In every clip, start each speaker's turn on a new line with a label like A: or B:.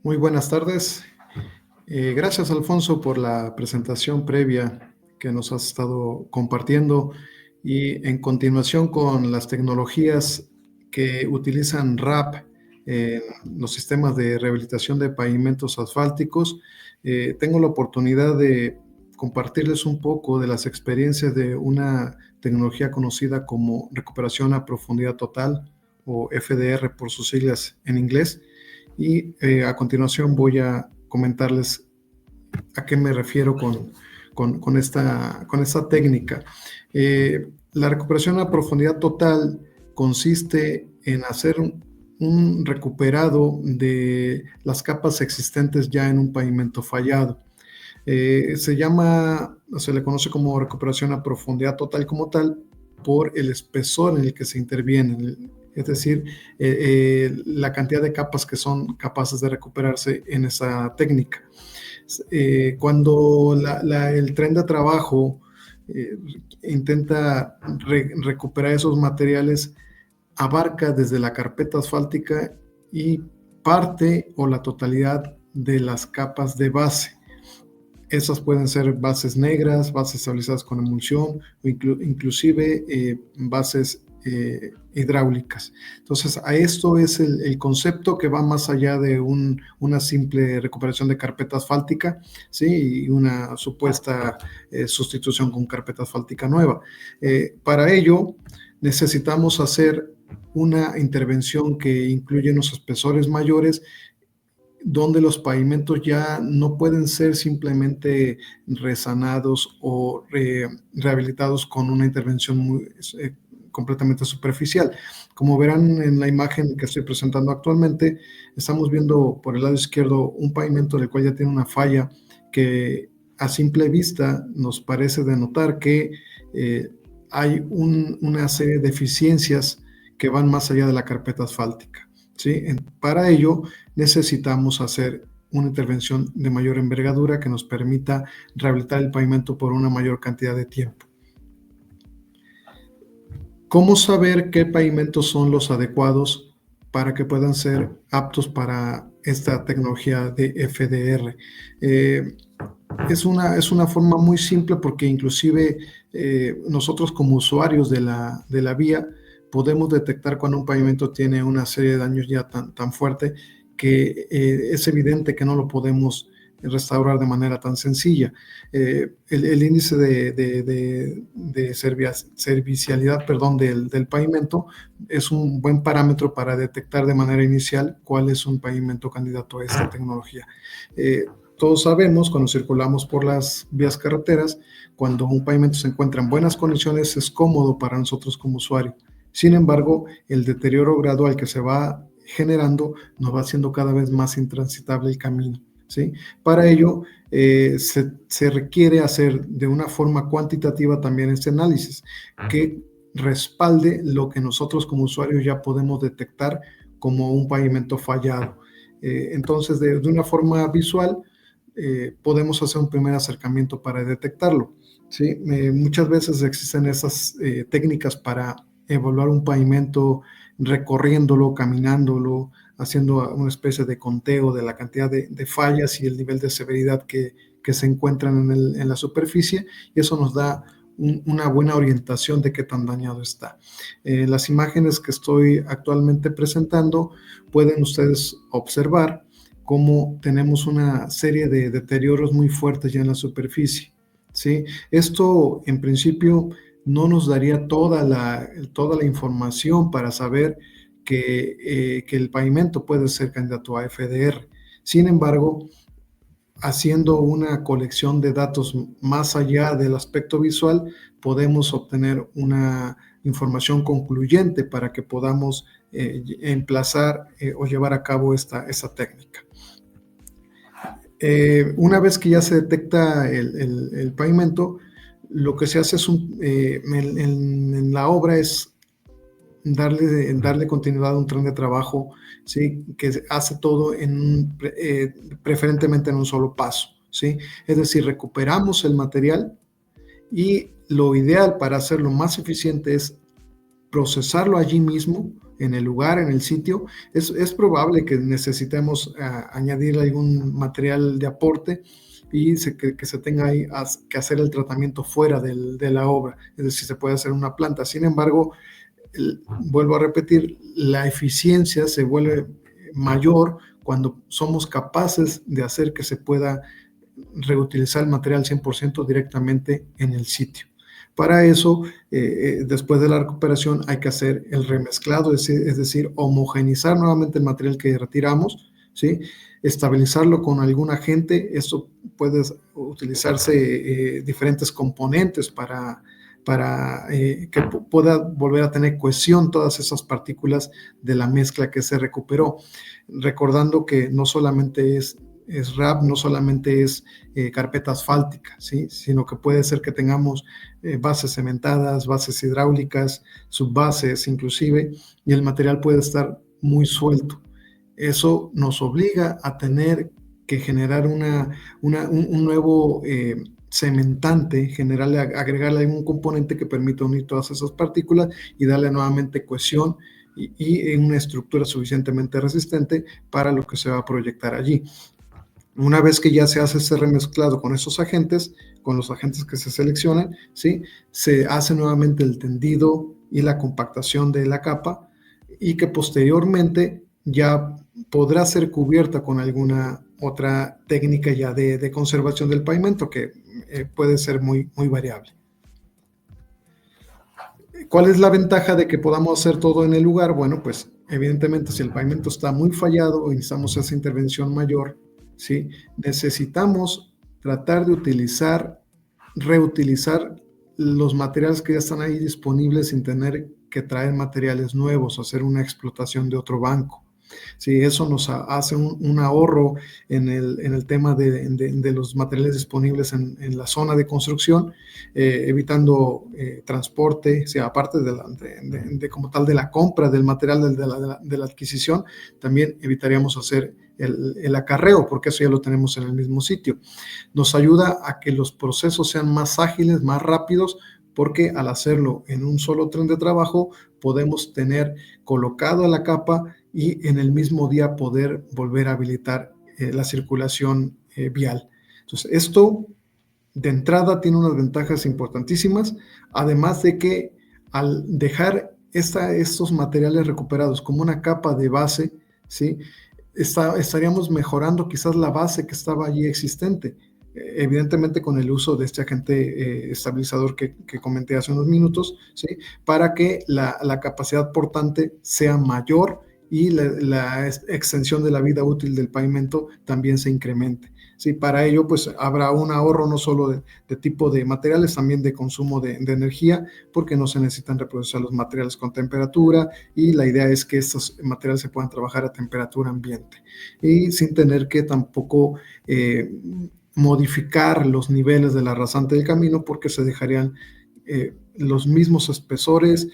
A: Muy buenas tardes. Gracias, Alfonso, por la presentación previa que nos has estado compartiendo y en continuación con las tecnologías que utilizan RAP en los sistemas de rehabilitación de pavimentos asfálticos. Tengo la oportunidad de compartirles un poco de las experiencias de una tecnología conocida como recuperación a profundidad total o FDR por sus siglas en inglés. Y a continuación voy a comentarles a qué me refiero con esta técnica. La recuperación a profundidad total consiste en hacer un recuperado de las capas existentes ya en un pavimento fallado. Se le conoce como recuperación a profundidad total como tal por el espesor en el que se interviene, es decir, la cantidad de capas que son capaces de recuperarse en esa técnica. Cuando el tren de trabajo intenta recuperar esos materiales, abarca desde la carpeta asfáltica y parte o la totalidad de las capas de base. Esas pueden ser bases negras, bases estabilizadas con emulsión o inclusive bases hidráulicas. Entonces, a esto es el concepto que va más allá de una simple recuperación de carpeta asfáltica, ¿sí? Y una supuesta sustitución con carpeta asfáltica nueva. Para ello, necesitamos hacer una intervención que incluye unos espesores mayores, donde los pavimentos ya no pueden ser simplemente resanados o rehabilitados con una intervención completamente superficial. Como verán en la imagen que estoy presentando actualmente, estamos viendo por el lado izquierdo un pavimento del cual ya tiene una falla que a simple vista nos parece denotar que hay una serie de deficiencias que van más allá de la carpeta asfáltica, ¿sí? Para ello necesitamos hacer una intervención de mayor envergadura que nos permita rehabilitar el pavimento por una mayor cantidad de tiempo. ¿Cómo saber qué pavimentos son los adecuados para que puedan ser aptos para esta tecnología de FDR? Es una forma muy simple porque inclusive nosotros como usuarios de la vía podemos detectar cuando un pavimento tiene una serie de daños ya tan fuerte que es evidente que no lo podemos restaurar de manera tan sencilla. El índice de servicialidad del pavimento es un buen parámetro para detectar de manera inicial cuál es un pavimento candidato a esta tecnología. Todos sabemos, cuando circulamos por las vías carreteras, cuando un pavimento se encuentra en buenas condiciones, es cómodo para nosotros como usuario. Sin embargo, el deterioro gradual que se va generando nos va haciendo cada vez más intransitable el camino, ¿sí? Para ello, se requiere hacer de una forma cuantitativa también este análisis, que respalde lo que nosotros como usuarios ya podemos detectar como un pavimento fallado. Entonces, de una forma visual, podemos hacer un primer acercamiento para detectarlo, ¿sí? Muchas veces existen esas técnicas para evaluar un pavimento recorriéndolo, caminándolo, haciendo una especie de conteo de la cantidad de fallas y el nivel de severidad que se encuentran en la superficie, y eso nos da una buena orientación de qué tan dañado está. Las imágenes que estoy actualmente presentando pueden ustedes observar cómo tenemos una serie de deterioros muy fuertes ya en la superficie, ¿sí? Esto, en principio, no nos daría toda la información para saber que el pavimento puede ser candidato a FDR. Sin embargo, haciendo una colección de datos más allá del aspecto visual, podemos obtener una información concluyente para que podamos emplazar o llevar a cabo esta técnica. Una vez que ya se detecta el pavimento, lo que se hace es en la obra es darle continuidad a un tren de trabajo, ¿sí? Que hace todo preferentemente en un solo paso, ¿sí? Es decir, recuperamos el material y lo ideal para hacerlo más eficiente es procesarlo allí mismo en el lugar, en el sitio, es probable que necesitemos añadir algún material de aporte y que se tenga ahí que hacer el tratamiento fuera de la obra, es decir, se puede hacer una planta. Sin embargo, vuelvo a repetir, la eficiencia se vuelve mayor cuando somos capaces de hacer que se pueda reutilizar el material 100% directamente en el sitio. Para eso, después de la recuperación, hay que hacer el remezclado, es decir, homogenizar nuevamente el material que retiramos, ¿sí? Estabilizarlo con algún agente. Esto puede utilizarse diferentes componentes para que pueda volver a tener cohesión todas esas partículas de la mezcla que se recuperó. Recordando que no solamente es RAP, no solamente es carpeta asfáltica, ¿sí? Sino que puede ser que tengamos bases cementadas, bases hidráulicas, subbases inclusive, y el material puede estar muy suelto. Eso nos obliga a tener que generar un nuevo cementante, agregarle algún componente que permita unir todas esas partículas y darle nuevamente cohesión y una estructura suficientemente resistente para lo que se va a proyectar allí. Una vez que ya se hace ese remezclado con esos agentes, con los agentes que se seleccionan, ¿sí? Se hace nuevamente el tendido y la compactación de la capa y que posteriormente ya podrá ser cubierta con alguna otra técnica ya de conservación del pavimento que puede ser muy, muy variable. ¿Cuál es la ventaja de que podamos hacer todo en el lugar? Bueno, pues evidentemente si el pavimento está muy fallado o necesitamos esa intervención mayor, ¿sí? Necesitamos tratar de reutilizar los materiales que ya están ahí disponibles sin tener que traer materiales nuevos, hacer una explotación de otro banco. Sí, eso nos hace un ahorro en el tema de los materiales disponibles en la zona de construcción, evitando transporte, o sea, aparte como tal de la compra del material de la adquisición, también evitaríamos hacer el acarreo, porque eso ya lo tenemos en el mismo sitio. Nos ayuda a que los procesos sean más ágiles, más rápidos, porque al hacerlo en un solo tren de trabajo, podemos tener colocado la capa y en el mismo día poder volver a habilitar la circulación vial. Entonces, esto de entrada tiene unas ventajas importantísimas, además de que al dejar estos materiales recuperados como una capa de base, ¿sí? Estaríamos mejorando quizás la base que estaba allí existente. Evidentemente con el uso de este agente estabilizador que comenté hace unos minutos, ¿sí? Para que la capacidad portante sea mayor y la extensión de la vida útil del pavimento también se incremente. Sí, para ello pues habrá un ahorro no solo de tipo de materiales, también de consumo de energía, porque no se necesitan reproducir los materiales con temperatura y la idea es que estos materiales se puedan trabajar a temperatura ambiente y sin tener que tampoco modificar los niveles de la rasante del camino porque se dejarían los mismos espesores,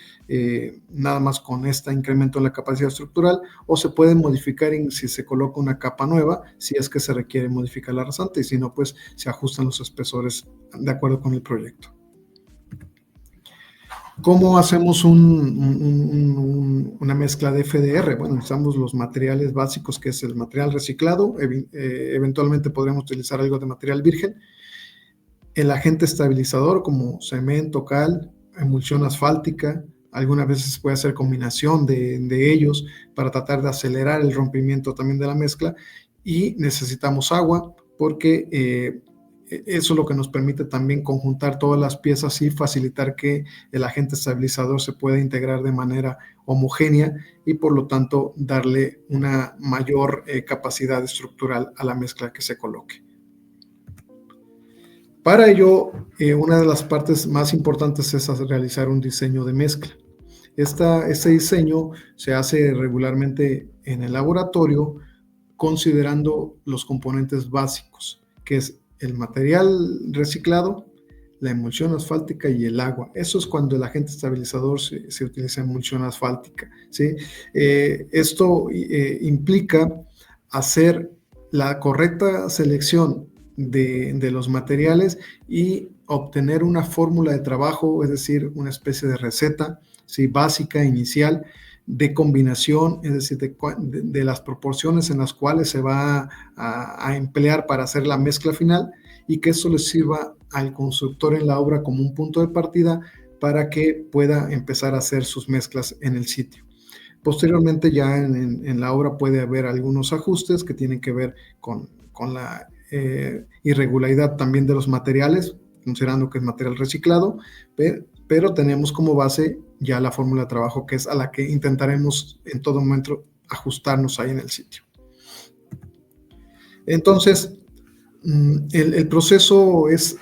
A: nada más con este incremento en la capacidad estructural, o se puede modificar si se coloca una capa nueva, si es que se requiere modificar la rasante, y si no, pues se ajustan los espesores de acuerdo con el proyecto. ¿Cómo hacemos una mezcla de FDR? Bueno, necesitamos los materiales básicos, que es el material reciclado, eventualmente podríamos utilizar algo de material virgen, el agente estabilizador como cemento, cal, emulsión asfáltica, algunas veces puede hacer combinación de ellos para tratar de acelerar el rompimiento también de la mezcla, y necesitamos agua porque eso es lo que nos permite también conjuntar todas las piezas y facilitar que el agente estabilizador se pueda integrar de manera homogénea y por lo tanto darle una mayor capacidad estructural a la mezcla que se coloque. Para ello, una de las partes más importantes es realizar un diseño de mezcla. Este diseño se hace regularmente en el laboratorio considerando los componentes básicos, que es el material reciclado, la emulsión asfáltica y el agua. Eso es cuando el agente estabilizador se utiliza emulsión asfáltica, ¿sí? Esto implica hacer la correcta selección de los materiales y obtener una fórmula de trabajo, es decir, una especie de receta, ¿sí? Básica, inicial, de combinación, es decir, de las proporciones en las cuales se va a emplear para hacer la mezcla final, y que eso le sirva al constructor en la obra como un punto de partida para que pueda empezar a hacer sus mezclas en el sitio. Posteriormente, ya en la obra puede haber algunos ajustes que tienen que ver con la irregularidad también de los materiales, considerando que es material reciclado, pero tenemos como base ya la fórmula de trabajo, que es a la que intentaremos en todo momento ajustarnos ahí en el sitio. Entonces, el proceso es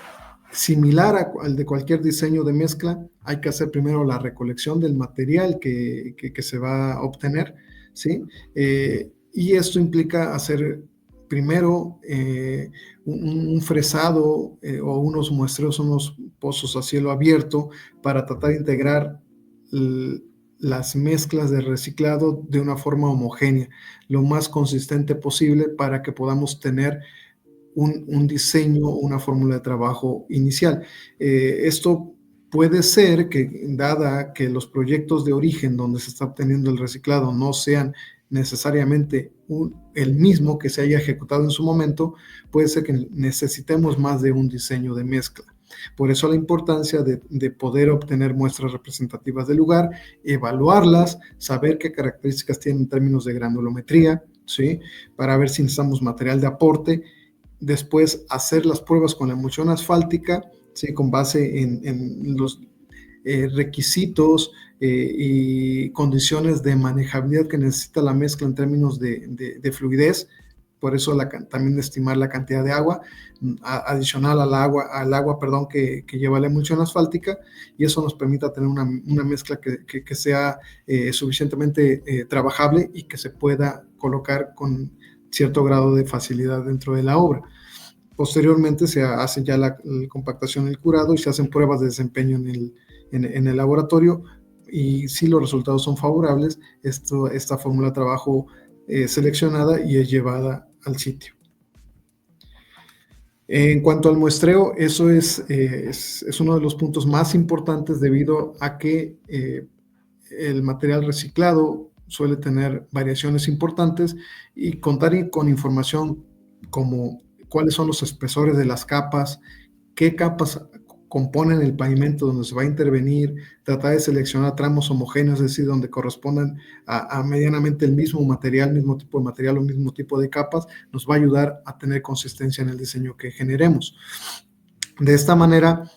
A: similar al de cualquier diseño de mezcla. Hay que hacer primero la recolección del material que se va a obtener, ¿sí? Y esto implica hacer primero un fresado o unos muestreos, unos pozos a cielo abierto para tratar de integrar las mezclas de reciclado de una forma homogénea, lo más consistente posible, para que podamos tener un diseño, una fórmula de trabajo inicial. Esto puede ser que, dada que los proyectos de origen donde se está obteniendo el reciclado no sean necesariamente el mismo que se haya ejecutado en su momento, puede ser que necesitemos más de un diseño de mezcla. Por eso la importancia de poder obtener muestras representativas del lugar, evaluarlas, saber qué características tienen en términos de granulometría, ¿sí? Para ver si necesitamos material de aporte. Después, hacer las pruebas con la emulsión asfáltica, ¿sí? Con base en los requisitos y condiciones de manejabilidad que necesita la mezcla en términos de fluidez. Por eso también estimar la cantidad de agua adicional al agua que lleva la emulsión asfáltica, y eso nos permita tener una mezcla que sea suficientemente trabajable y que se pueda colocar con cierto grado de facilidad dentro de la obra. Posteriormente se hace ya la compactación y el curado, y se hacen pruebas de desempeño en el laboratorio, y si los resultados son favorables, esta fórmula de trabajo seleccionada y es llevada al sitio. En cuanto al muestreo, eso es uno de los puntos más importantes, debido a que el material reciclado suele tener variaciones importantes, y contar con información como cuáles son los espesores de las capas, qué capas componen el pavimento donde se va a intervenir, tratar de seleccionar tramos homogéneos, es decir, donde correspondan a medianamente el mismo material, mismo tipo de material o mismo tipo de capas, nos va a ayudar a tener consistencia en el diseño que generemos. De esta manera,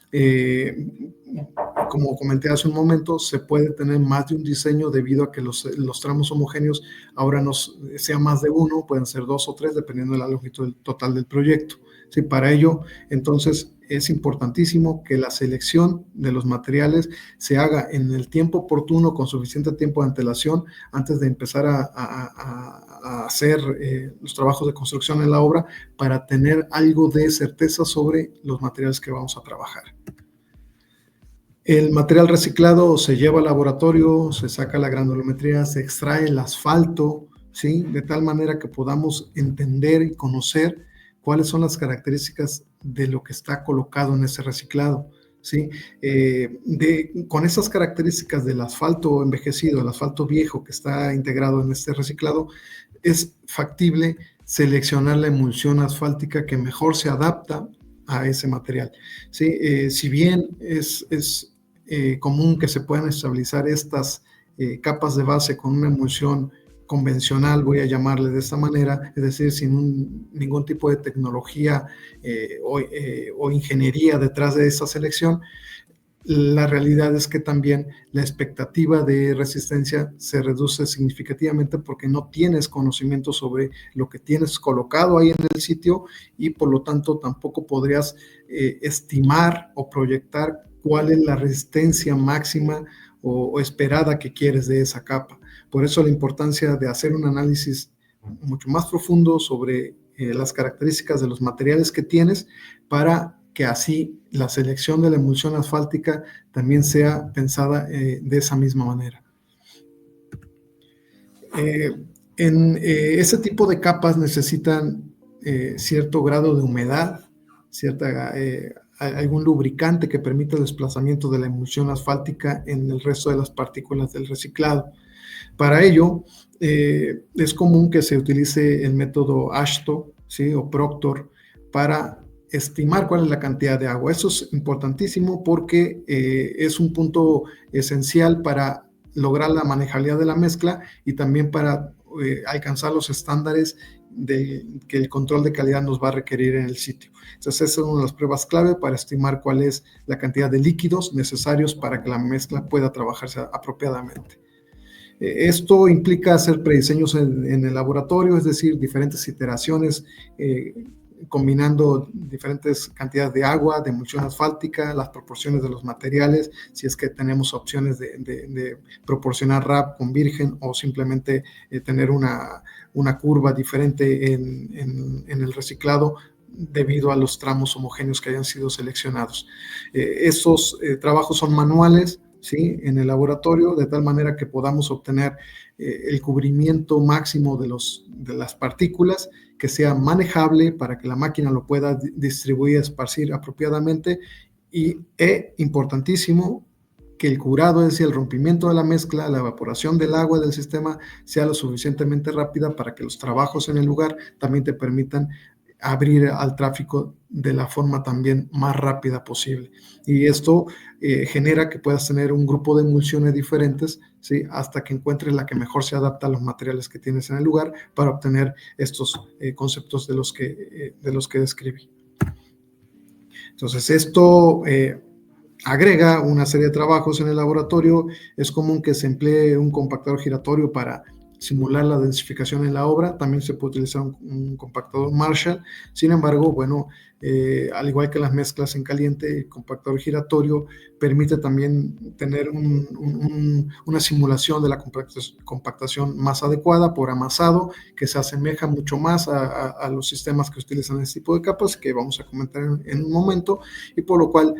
A: como comenté hace un momento, se puede tener más de un diseño, debido a que los tramos homogéneos ahora no sean más de uno, pueden ser 2 o 3, dependiendo de la longitud total del proyecto. Sí, para ello, entonces, es importantísimo que la selección de los materiales se haga en el tiempo oportuno, con suficiente tiempo de antelación, antes de empezar a hacer los trabajos de construcción en la obra, para tener algo de certeza sobre los materiales que vamos a trabajar. El material reciclado se lleva al laboratorio, se saca la granulometría, se extrae el asfalto, ¿sí? De tal manera que podamos entender y conocer cuáles son las características de lo que está colocado en ese reciclado, ¿sí? Con esas características del asfalto envejecido, el asfalto viejo que está integrado en este reciclado, es factible seleccionar la emulsión asfáltica que mejor se adapta a ese material, ¿sí? Si bien es común que se puedan estabilizar estas capas de base con una emulsión convencional, voy a llamarle de esta manera, es decir, sin ningún tipo de tecnología o ingeniería detrás de esa selección, la realidad es que también la expectativa de resistencia se reduce significativamente, porque no tienes conocimiento sobre lo que tienes colocado ahí en el sitio, y por lo tanto tampoco podrías estimar o proyectar cuál es la resistencia máxima o esperada que quieres de esa capa. Por eso la importancia de hacer un análisis mucho más profundo sobre las características de los materiales que tienes, para que así la selección de la emulsión asfáltica también sea pensada de esa misma manera. Ese tipo de capas necesitan cierto grado de humedad, algún lubricante que permita el desplazamiento de la emulsión asfáltica en el resto de las partículas del reciclado. Para ello, es común que se utilice el método ASHTO, ¿sí? O Proctor para estimar cuál es la cantidad de agua. Eso es importantísimo porque es un punto esencial para lograr la manejabilidad de la mezcla y también para alcanzar los estándares que el control de calidad nos va a requerir en el sitio. Entonces, esa es una de las pruebas clave para estimar cuál es la cantidad de líquidos necesarios para que la mezcla pueda trabajarse apropiadamente. Esto implica hacer prediseños en el laboratorio, es decir, diferentes iteraciones, combinando diferentes cantidades de agua, de emulsión asfáltica, las proporciones de los materiales, si es que tenemos opciones de proporcionar RAP con virgen o simplemente tener una curva diferente en el reciclado debido a los tramos homogéneos que hayan sido seleccionados. Esos trabajos son manuales, ¿sí? En el laboratorio, de tal manera que podamos obtener el cubrimiento máximo de las partículas, que sea manejable para que la máquina lo pueda distribuir, esparcir apropiadamente importantísimo, que el curado, es decir, el rompimiento de la mezcla, la evaporación del agua del sistema sea lo suficientemente rápida para que los trabajos en el lugar también te permitan abrir al tráfico de la forma también más rápida posible. Y esto genera que puedas tener un grupo de emulsiones diferentes, ¿sí? Hasta que encuentres la que mejor se adapta a los materiales que tienes en el lugar para obtener estos conceptos de los que describí. Entonces, esto agrega una serie de trabajos en el laboratorio. Es común que se emplee un compactador giratorio para simular la densificación en la obra. También se puede utilizar un compactador Marshall. Sin embargo, bueno, al igual que las mezclas en caliente, el compactador giratorio permite también tener una simulación de la compactación más adecuada por amasado, que se asemeja mucho más a los sistemas que utilizan este tipo de capas, que vamos a comentar en un momento, y por lo cual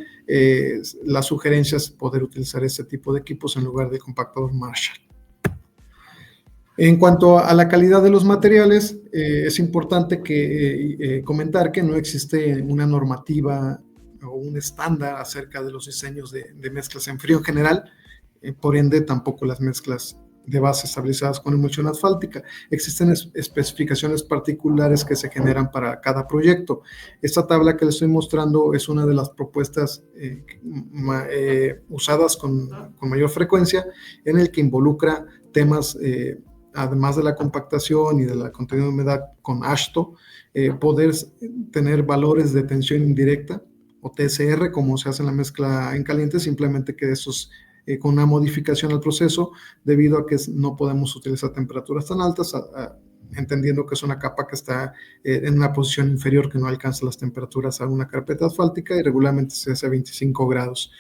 A: la sugerencia es poder utilizar este tipo de equipos en lugar del compactador Marshall. En cuanto a la calidad de los materiales, es importante comentar que no existe una normativa o un estándar acerca de los diseños de mezclas en frío en general, por ende tampoco las mezclas de base estabilizadas con emulsión asfáltica. Existen especificaciones particulares que se generan para cada proyecto. Esta tabla que les estoy mostrando es una de las propuestas usadas con mayor frecuencia, en el que involucra temas además de la compactación y de la contenido de humedad con ASHTO, poder tener valores de tensión indirecta o TSR, como se hace en la mezcla en caliente, simplemente que esos con una modificación al proceso, debido a que no podemos utilizar temperaturas tan altas, entendiendo que es una capa que está en una posición inferior, que no alcanza las temperaturas a una carpeta asfáltica, y regularmente se hace a 25 grados.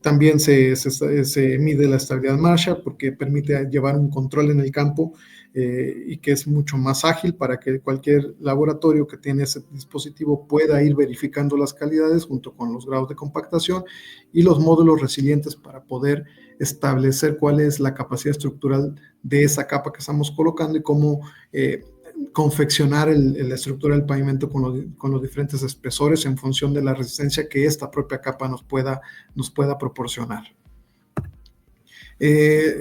A: También se mide la estabilidad Marshall, porque permite llevar un control en el campo y que es mucho más ágil para que cualquier laboratorio que tiene ese dispositivo pueda ir verificando las calidades junto con los grados de compactación y los módulos resilientes para poder establecer cuál es la capacidad estructural de esa capa que estamos colocando y cómo confeccionar la estructura del pavimento con los diferentes espesores en función de la resistencia que esta propia capa nos pueda proporcionar.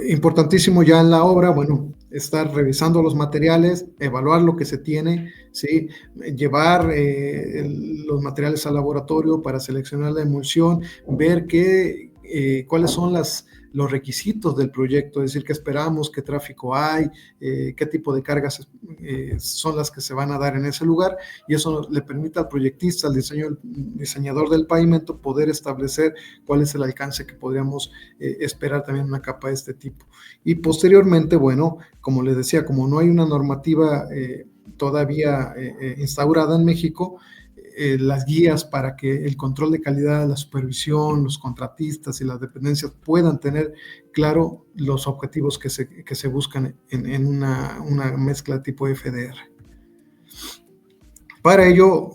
A: Importantísimo ya en la obra, bueno, estar revisando los materiales, evaluar lo que se tiene, ¿sí? Llevar los materiales al laboratorio para seleccionar la emulsión, ver cuáles son los requisitos del proyecto, es decir, qué esperamos, qué tráfico hay, qué tipo de cargas son las que se van a dar en ese lugar, y eso le permite al proyectista, al diseñador del pavimento, poder establecer cuál es el alcance que podríamos esperar también en una capa de este tipo. Y posteriormente, bueno, como les decía, como no hay una normativa todavía instaurada en México, las guías para que el control de calidad, la supervisión, los contratistas y las dependencias puedan tener claro los objetivos que se buscan en una mezcla tipo FDR. Para ello,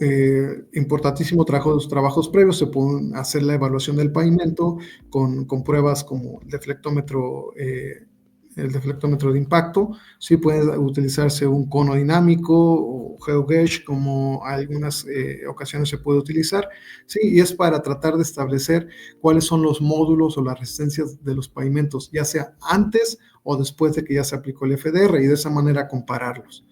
A: importantísimo los trabajos previos, se pueden hacer la evaluación del pavimento con pruebas como el deflectómetro de impacto. Sí puede utilizarse un cono dinámico o GeoGauge, como algunas ocasiones se puede utilizar, sí, y es para tratar de establecer cuáles son los módulos o las resistencias de los pavimentos, ya sea antes o después de que ya se aplicó el FDR y de esa manera compararlos.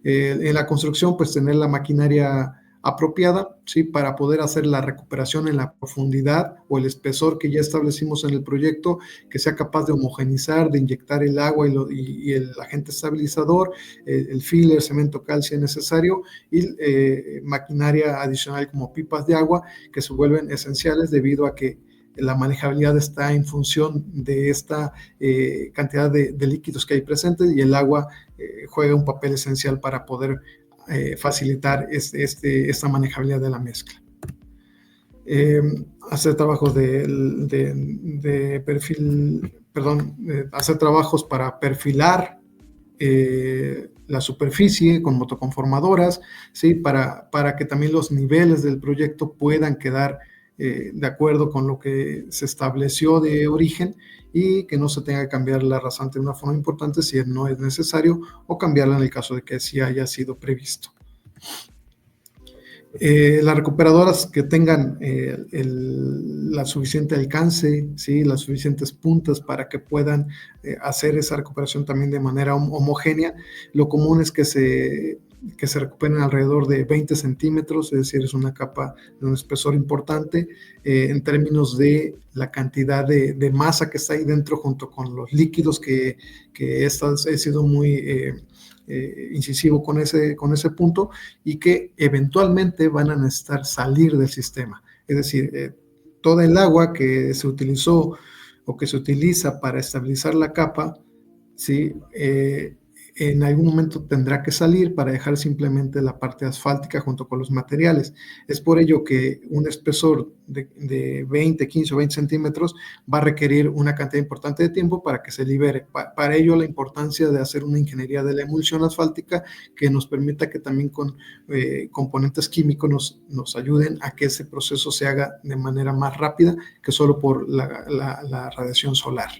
A: En la construcción, pues tener la maquinaria apropiada, ¿sí? Para poder hacer la recuperación en la profundidad o el espesor que ya establecimos en el proyecto, que sea capaz de homogenizar, de inyectar el agua y el agente estabilizador, el filler, cemento cal si es necesario, y maquinaria adicional como pipas de agua, que se vuelven esenciales debido a que la manejabilidad está en función de esta cantidad de líquidos que hay presentes, y el agua juega un papel esencial para poder facilitar esta manejabilidad de la mezcla. Hacer trabajos de perfil, perdón, hacer trabajos para perfilar la superficie con motoconformadoras, ¿sí? Para que también los niveles del proyecto puedan quedar de acuerdo con lo que se estableció de origen y que no se tenga que cambiar la rasante de una forma importante si no es necesario, o cambiarla en el caso de que sí haya sido previsto. Las recuperadoras que tengan la suficiente alcance, ¿sí? Las suficientes puntas para que puedan hacer esa recuperación también de manera homogénea. Lo común es que se recuperen alrededor de 20 centímetros, es decir, es una capa de un espesor importante en términos de la cantidad de masa que está ahí dentro junto con los líquidos que he sido muy incisivo con ese punto, y que eventualmente van a necesitar salir del sistema. Es decir, toda el agua que se utilizó o que se utiliza para estabilizar la capa, ¿sí? En algún momento tendrá que salir para dejar simplemente la parte asfáltica junto con los materiales. Es por ello que un espesor de 20, 15 o 20 centímetros va a requerir una cantidad importante de tiempo para que se libere. Para ello, la importancia de hacer una ingeniería de la emulsión asfáltica que nos permita que también con componentes químicos nos ayuden a que ese proceso se haga de manera más rápida que solo por la radiación solar.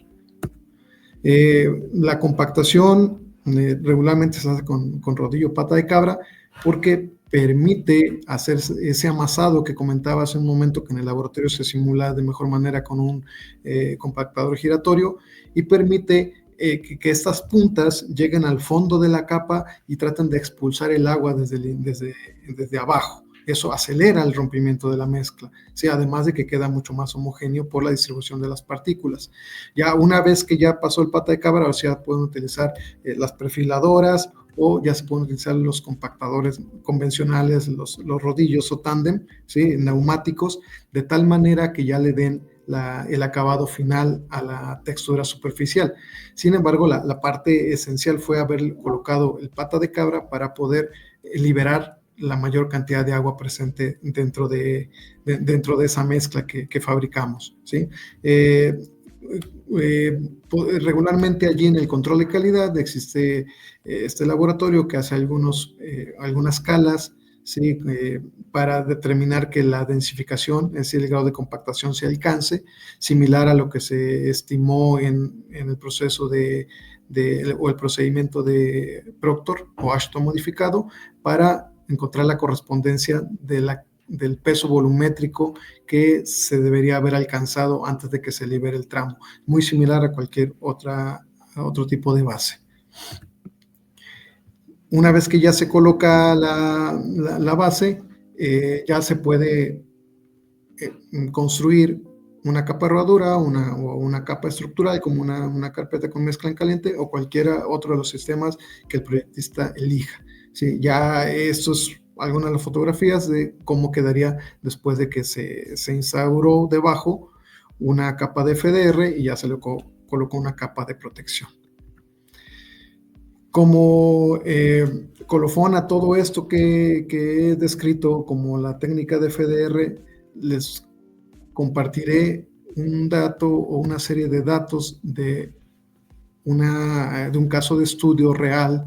A: La compactación regularmente se hace con rodillo pata de cabra, porque permite hacer ese amasado que comentaba hace un momento, que en el laboratorio se simula de mejor manera con un compactador giratorio, y permite que estas puntas lleguen al fondo de la capa y traten de expulsar el agua desde abajo. Eso acelera el rompimiento de la mezcla, ¿sí? Además de que queda mucho más homogéneo por la distribución de las partículas. Ya una vez que ya pasó el pata de cabra, ahora ya pueden utilizar las perfiladoras, o ya se pueden utilizar los compactadores convencionales, los rodillos o tándem, ¿sí? Neumáticos, de tal manera que ya le den el acabado final a la textura superficial. Sin embargo, la parte esencial fue haber colocado el pata de cabra para poder liberar la mayor cantidad de agua presente dentro de esa mezcla que fabricamos, ¿sí? Regularmente allí en el control de calidad existe este laboratorio que hace algunas escalas, ¿sí? Para determinar que la densificación, es decir, el grado de compactación, se alcance, similar a lo que se estimó en el proceso o el procedimiento de Proctor o Ashton modificado, para encontrar la correspondencia del peso volumétrico que se debería haber alcanzado antes de que se libere el tramo, muy similar a cualquier otro tipo de base. Una vez que ya se coloca la base, ya se puede construir una capa de rodadura o una capa estructural, como una carpeta con mezcla en caliente, o cualquiera otro de los sistemas que el proyectista elija. Sí, ya esto es algunas de las fotografías de cómo quedaría después de que se instauró debajo una capa de FDR y ya se le colocó una capa de protección. Como colofón a todo esto que he descrito como la técnica de FDR, les compartiré un dato o una serie de datos de un caso de estudio real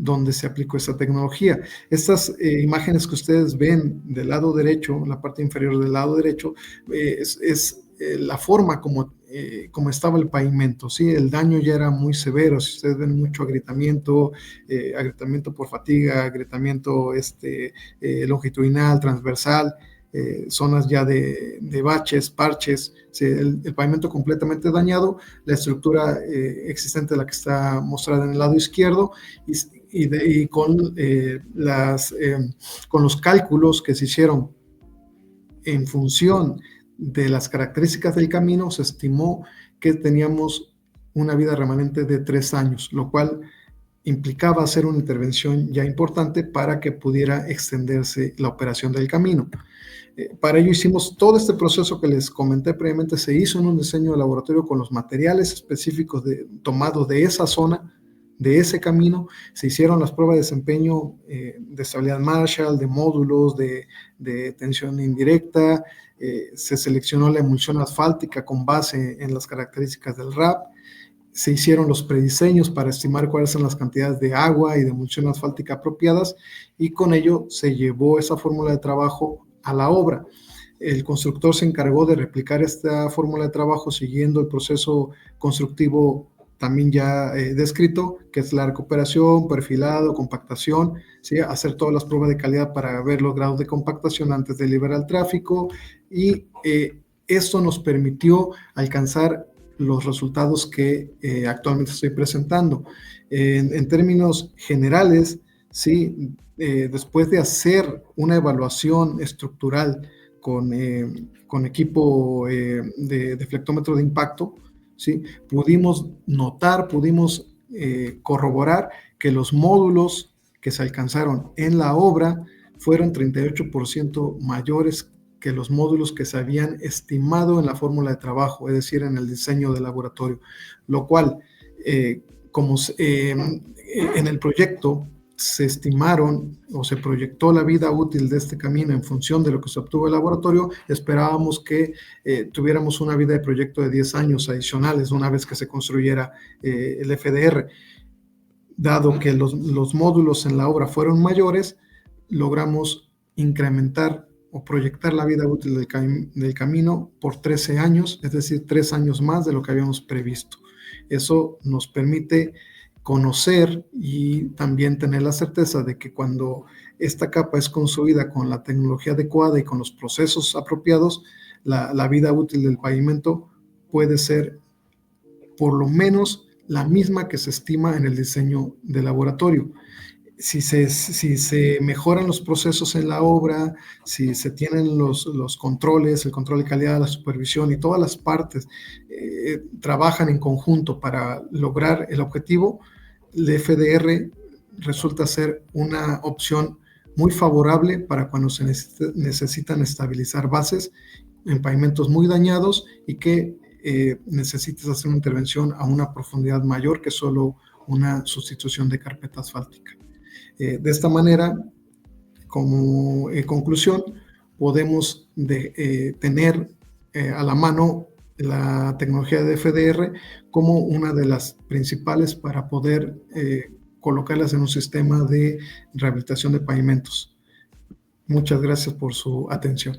A: donde se aplicó esta tecnología. Estas imágenes que ustedes ven del lado derecho, la parte inferior del lado derecho, es la forma como estaba el pavimento, ¿sí? El daño ya era muy severo. Si ustedes ven mucho agrietamiento, agrietamiento por fatiga, agrietamiento longitudinal, transversal, zonas ya de baches, parches, ¿sí? El pavimento completamente dañado, la estructura existente, la que está mostrada en el lado izquierdo, y con los cálculos que se hicieron en función de las características del camino, se estimó que teníamos una vida remanente de 3 años, lo cual implicaba hacer una intervención ya importante para que pudiera extenderse la operación del camino. Para ello hicimos todo este proceso que les comenté previamente, se hizo en un diseño de laboratorio con los materiales específicos tomados de esa zona, de ese camino. Se hicieron las pruebas de desempeño de estabilidad Marshall, de módulos, de tensión indirecta, se seleccionó la emulsión asfáltica con base en las características del RAP, se hicieron los prediseños para estimar cuáles son las cantidades de agua y de emulsión asfáltica apropiadas, y con ello se llevó esa fórmula de trabajo a la obra. El constructor se encargó de replicar esta fórmula de trabajo siguiendo el proceso constructivo también ya descrito, que es la recuperación, perfilado, compactación, ¿sí? Hacer todas las pruebas de calidad para ver los grados de compactación antes de liberar el tráfico, y esto nos permitió alcanzar los resultados que actualmente estoy presentando. En términos generales, ¿sí? Después de hacer una evaluación estructural con equipo de deflectómetro de impacto, ¿sí? Pudimos notar, pudimos corroborar que los módulos que se alcanzaron en la obra fueron 38% mayores que los módulos que se habían estimado en la fórmula de trabajo, es decir, en el diseño del laboratorio, lo cual, en el proyecto se estimaron o se proyectó la vida útil de este camino en función de lo que se obtuvo en el laboratorio, esperábamos que tuviéramos una vida de proyecto de 10 años adicionales una vez que se construyera el FDR. Dado que los módulos en la obra fueron mayores, logramos incrementar o proyectar la vida útil del camino por 13 años, es decir, 3 años más de lo que habíamos previsto. Eso nos permite conocer y también tener la certeza de que cuando esta capa es construida con la tecnología adecuada y con los procesos apropiados, la vida útil del pavimento puede ser por lo menos la misma que se estima en el diseño de laboratorio. Si se mejoran los procesos en la obra, si se tienen los controles, el control de calidad, la supervisión y todas las partes trabajan en conjunto para lograr el objetivo, el FDR resulta ser una opción muy favorable para cuando se necesitan estabilizar bases en pavimentos muy dañados y que necesites hacer una intervención a una profundidad mayor que solo una sustitución de carpeta asfáltica. De esta manera, como conclusión, podemos tener a la mano la tecnología de FDR como una de las principales para poder colocarlas en un sistema de rehabilitación de pavimentos. Muchas gracias por su atención.